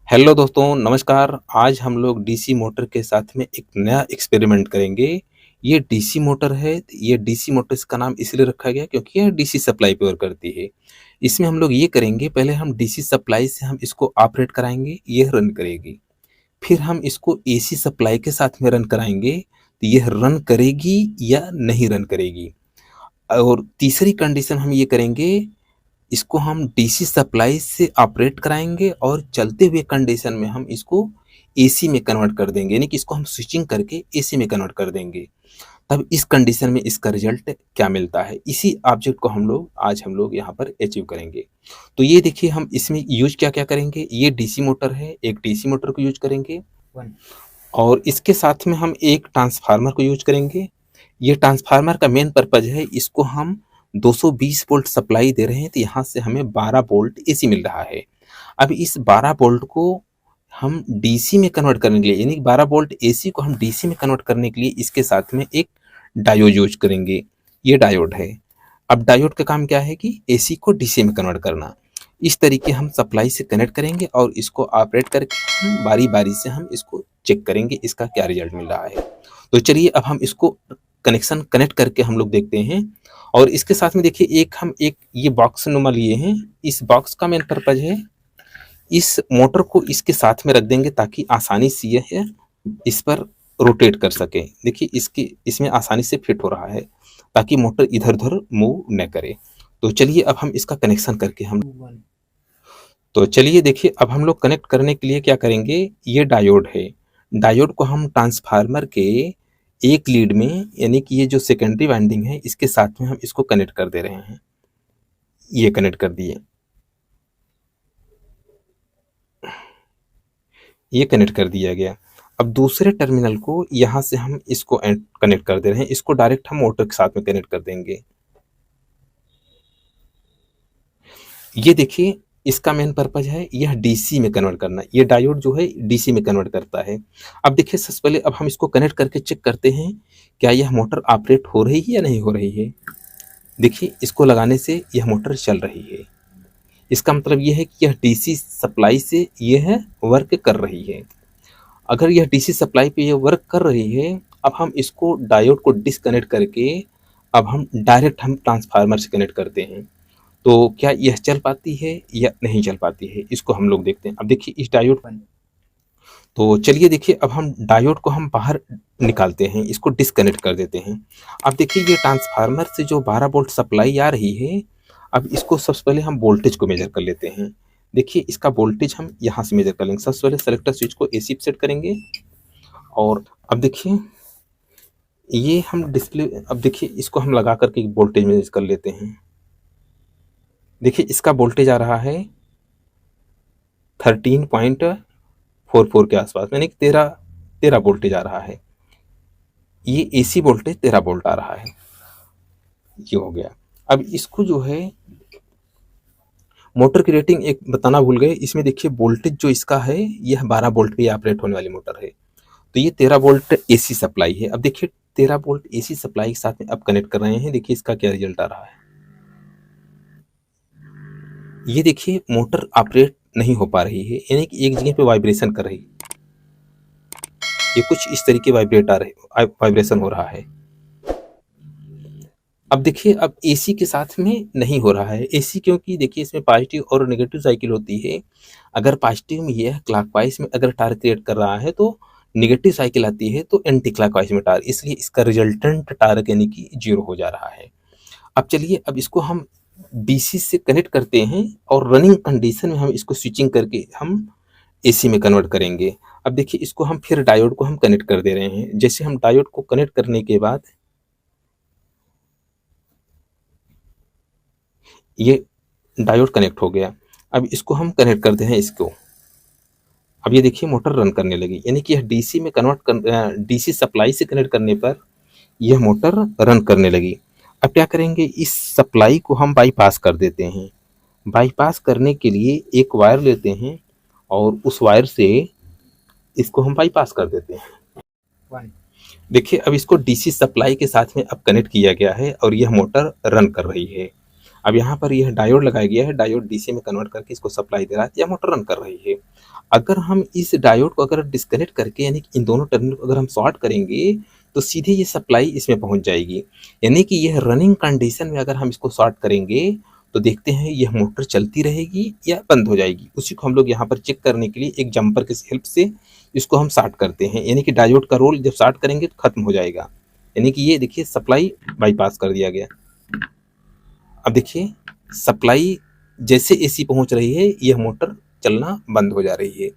Hello दोस्तों, नमस्कार। आज हम लोग डीसी मोटर के साथ में एक नया एक्सपेरिमेंट करेंगे। ये डीसी मोटर है। ये डीसी मोटर इसका नाम इसलिए रखा गया क्योंकि यह डीसी सप्लाई पे वर्क करती है। इसमें हम लोग ये करेंगे, पहले हम डीसी सप्लाई से हम इसको ऑपरेट कराएंगे, यह रन करेगी। फिर हम इसको एसी सप्लाई के साथ में रन कराएंगे, तो यह रन करेगी या नहीं रन करेगी। और तीसरी कंडीशन हम ये करेंगे, इसको हम डीसी सप्लाई से ऑपरेट कराएंगे और चलते हुए कंडीशन में हम इसको एसी में कन्वर्ट कर देंगे, यानी कि इसको हम स्विचिंग करके एसी में कन्वर्ट कर देंगे। तब इस कंडीशन में इसका रिजल्ट क्या मिलता है, इसी ऑब्जेक्ट को हम लोग यहाँ पर अचीव करेंगे। तो ये देखिए, हम इसमें यूज क्या क्या करेंगे। ये डीसी मोटर है, एक डीसी मोटर को यूज करेंगे और इसके साथ में हम एक ट्रांसफार्मर को यूज करेंगे। ये ट्रांसफार्मर का मेन पर्पज है, इसको हम 220 वोल्ट सप्लाई दे रहे हैं, तो यहाँ से हमें 12 वोल्ट एसी मिल रहा है। अब इस 12 वोल्ट को हम डीसी में कन्वर्ट करने के लिए, यानी 12 वोल्ट एसी को हम डीसी में कन्वर्ट करने के लिए इसके साथ में एक डायोड यूज करेंगे। ये डायोड है। अब डायोड का काम क्या है कि एसी को डीसी में कन्वर्ट करना। इस तरीके हम सप्लाई से कनेक्ट करेंगे और इसको ऑपरेट करके हम बारी बारी से हम इसको चेक करेंगे इसका क्या रिजल्ट मिल रहा है। तो चलिए अब हम इसको कनेक्शन कनेक्ट करके हम लोग देखते हैं। और इसके साथ में देखिए, एक ये बॉक्स नुमा लिए हैं। इस बॉक्स का मेन पर्पज है, इस मोटर को इसके साथ में रख देंगे ताकि आसानी से यह इस पर रोटेट कर सके। देखिए इसमें आसानी से फिट हो रहा है ताकि मोटर इधर उधर मूव न करे। तो चलिए अब हम इसका कनेक्शन करके हम तो चलिए देखिए, अब हम लोग कनेक्ट करने के लिए क्या करेंगे। ये डायोड है, डायोड को हम ट्रांसफार्मर के एक लीड में, यानी कि ये जो सेकेंडरी वाइंडिंग है इसके साथ में हम इसको कनेक्ट कर दे रहे हैं। ये कनेक्ट कर दिए, ये कनेक्ट कर दिया गया। अब दूसरे टर्मिनल को यहाँ से हम इसको कनेक्ट कर दे रहे हैं। इसको डायरेक्ट हम मोटर के साथ में कनेक्ट कर देंगे। ये देखिए, इसका मेन पर्पज है यह डीसी में कन्वर्ट करना। ये डायोड जो है डीसी में कन्वर्ट करता है। अब देखिए, सबसे पहले अब हम इसको कनेक्ट करके चेक करते हैं क्या यह मोटर ऑपरेट हो रही है या नहीं हो रही है। देखिए, इसको लगाने से यह मोटर चल रही है। इसका मतलब यह है कि यह डीसी सप्लाई से यह वर्क कर रही है। अगर यह डीसी सप्लाई पे यह वर्क कर रही है, अब हम इसको डायोड को डिसकनेक्ट करके अब हम डायरेक्ट हम ट्रांसफार्मर से कनेक्ट करते हैं। तो क्या यह चल पाती है या नहीं चल पाती है, इसको हम लोग देखते हैं। अब देखिए इस डायोड तो चलिए देखिए, अब हम डायोड को हम बाहर निकालते हैं, इसको डिसकनेक्ट कर देते हैं। अब देखिए, ये ट्रांसफार्मर से जो 12 वोल्ट सप्लाई आ रही है, अब इसको सबसे पहले हम वोल्टेज को मेजर कर लेते हैं। देखिए, इसका वोल्टेज हम यहाँ से मेजर कर लेंगे। सबसे पहले सेलेक्टर स्विच को एसी पे सेट करेंगे और अब देखिए ये हम डिस्प्ले, अब देखिए इसको हम लगा करके वोल्टेज मेजर कर लेते हैं। देखिए इसका वोल्टेज आ रहा है 13.44 के आसपास, यानी कि 13 वोल्टेज आ रहा है। ये एसी वोल्टेज 13 वोल्ट आ रहा है। ये हो गया। अब इसको जो है मोटर की रेटिंग एक बताना भूल गए। इसमें देखिए वोल्टेज जो इसका है यह 12 वोल्ट पे ऑपरेट होने वाली मोटर है। तो ये 13 वोल्ट एसी सप्लाई है। अब देखिए 13 वोल्ट एसी सप्लाई के साथ में अब कनेक्ट कर रहे हैं। देखिए इसका क्या रिजल्ट आ रहा है। ये देखिए मोटर ऑपरेट नहीं हो पा रही है, यानी कि एक जगह पे वाइब्रेशन कर रही है। ये कुछ इस तरीके वाइब्रेशन हो रहा है। अब देखिए, अब एसी के साथ में नहीं हो रहा है। एसी क्योंकि देखिए इसमें पॉजिटिव और नेगेटिव साइकिल होती है। अगर पॉजिटिव में यह क्लॉकवाइज में अगर टार्क क्रिएट कर रहा है तो नेगेटिव साइकिल आती है तो एंटी क्लॉकवाइज में टार्क, इसलिए इसका रिजल्टेंट टार्क यानी कि 0 हो जा रहा है। अब चलिए, अब इसको हम डीसी से कनेक्ट करते हैं और रनिंग कंडीशन में हम इसको स्विचिंग करके हम एसी में कन्वर्ट करेंगे। अब देखिए इसको हम फिर डायोड को हम कनेक्ट कर दे रहे हैं। जैसे हम डायोड को कनेक्ट करने के बाद ये डायोड कनेक्ट हो गया। अब इसको हम कनेक्ट करते हैं इसको। अब ये देखिए मोटर रन करने लगी, यानी कि यह डीसी में डीसी सप्लाई से कनेक्ट करने पर यह मोटर रन करने लगी। अब क्या करेंगे, इस सप्लाई को हम बाईपास कर देते हैं। बाईपास करने के लिए एक वायर लेते हैं और उस वायर से इसको हम बाईपास कर देते हैं। देखिए अब इसको डीसी सप्लाई के साथ में अब कनेक्ट किया गया है और यह मोटर रन कर रही है। अब यहाँ पर यह डायोड लगाया गया है, डायोड डीसी में कन्वर्ट करके इसको सप्लाई दे रहा है, यह मोटर रन कर रही है। अगर हम इस डायोड को अगर डिस्कनेक्ट करके यानी कि इन दोनों टर्मिनल को अगर हम शॉर्ट करेंगे तो सीधे ये सप्लाई इसमें पहुंच जाएगी। यानी कि यह रनिंग कंडीशन में अगर हम इसको शॉर्ट करेंगे तो देखते हैं यह मोटर चलती रहेगी या बंद हो जाएगी। उसी को हम लोग यहाँ पर चेक करने के लिए एक जंपर की हेल्प से इसको हम शॉर्ट करते हैं, यानी कि डायोड का रोल जब शॉर्ट करेंगे तो खत्म हो जाएगा। यानी कि ये देखिए सप्लाई बाईपास कर दिया गया। अब देखिए सप्लाई जैसे एसी पहुंच रही है यह मोटर चलना बंद हो जा रही है।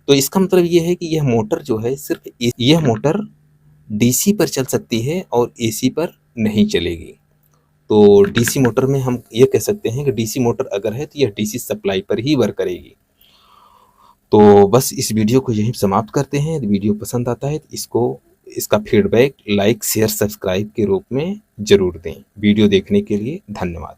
तो इसका मतलब ये है कि यह मोटर जो है सिर्फ यह मोटर डीसी पर चल सकती है और एसी पर नहीं चलेगी। तो डीसी मोटर में हम ये कह सकते हैं कि डीसी मोटर अगर है तो यह डीसी सप्लाई पर ही वर्क करेगी। तो बस इस वीडियो को यहीं समाप्त करते हैं। यदि वीडियो पसंद आता है तो इसका फीडबैक लाइक शेयर सब्सक्राइब के रूप में जरूर दें। वीडियो देखने के लिए धन्यवाद।